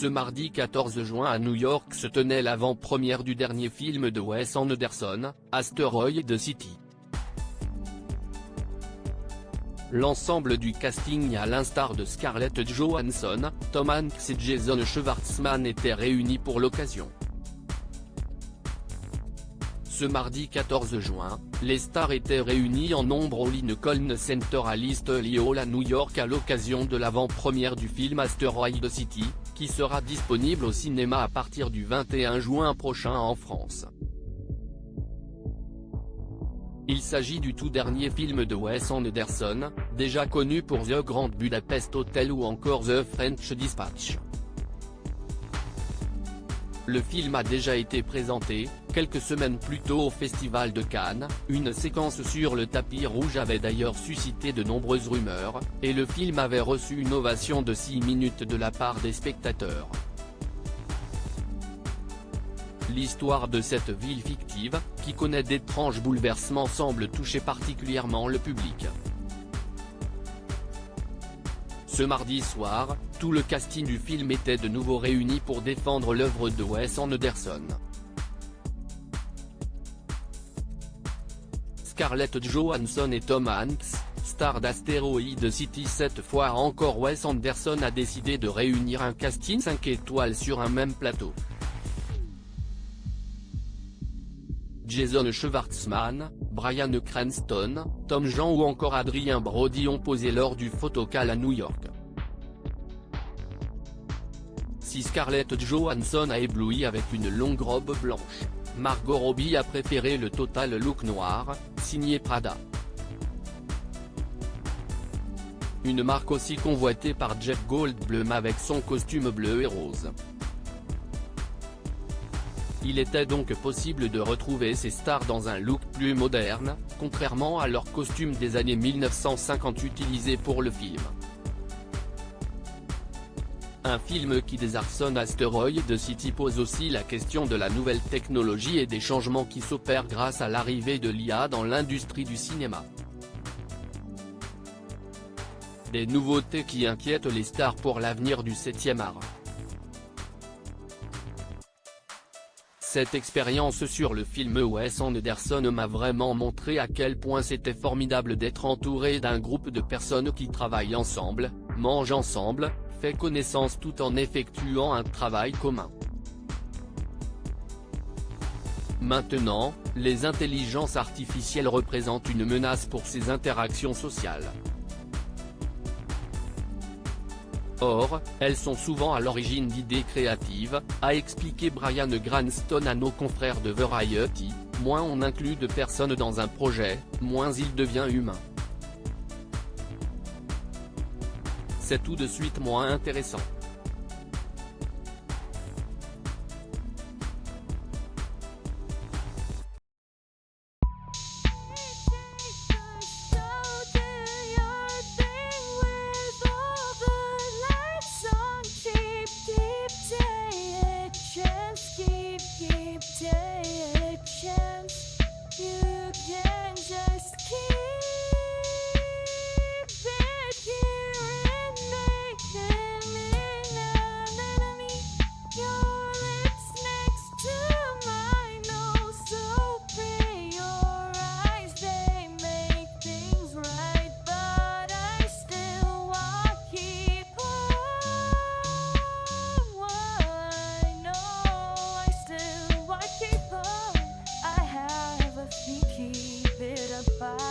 Ce mardi 14 juin à New York se tenait l'avant-première du dernier film de Wes Anderson, Asteroid City. L'ensemble du casting à l'instar de Scarlett Johansson, Tom Hanks et Jason Schwartzman était réunis pour l'occasion. Ce mardi 14 juin, les stars étaient réunies en nombre au Lincoln Center à l'East Hall à New York à l'occasion de l'avant-première du film Asteroid City, qui sera disponible au cinéma à partir du 21 juin prochain en France. Il s'agit du tout dernier film de Wes Anderson, déjà connu pour The Grand Budapest Hotel ou encore The French Dispatch. Le film a déjà été présenté, quelques semaines plus tôt au Festival de Cannes, une séquence sur le tapis rouge avait d'ailleurs suscité de nombreuses rumeurs, et le film avait reçu une ovation de 6 minutes de la part des spectateurs. L'histoire de cette ville fictive, qui connaît d'étranges bouleversements semble toucher particulièrement le public. Ce mardi soir, tout le casting du film était de nouveau réuni pour défendre l'œuvre de Wes Anderson. Scarlett Johansson et Tom Hanks, stars d'Asteroid City. Cette fois encore Wes Anderson a décidé de réunir un casting 5 étoiles sur un même plateau. Jason Schwartzman, Bryan Cranston, Tom Jean ou encore Adrien Brody ont posé lors du photocall à New York. Si Scarlett Johansson a ébloui avec une longue robe blanche, Margot Robbie a préféré le total look noir, signé Prada. Une marque aussi convoitée par Jeff Goldblum avec son costume bleu et rose. Il était donc possible de retrouver ces stars dans un look plus moderne, contrairement à leur costume des années 1950 utilisés pour le film. Un film qui désarçonne Asteroid City pose aussi la question de la nouvelle technologie et des changements qui s'opèrent grâce à l'arrivée de l'IA dans l'industrie du cinéma. Des nouveautés qui inquiètent les stars pour l'avenir du 7e art. Cette expérience sur le film Wes Anderson m'a vraiment montré à quel point c'était formidable d'être entouré d'un groupe de personnes qui travaillent ensemble, mangent ensemble, fait connaissance tout en effectuant un travail commun. Maintenant, les intelligences artificielles représentent une menace pour ces interactions sociales. Or, elles sont souvent à l'origine d'idées créatives, a expliqué Bryan Cranston à nos confrères de Variety. Moins on inclut de personnes dans un projet, moins il devient humain. C'est tout de suite moins intéressant. Keep it apart.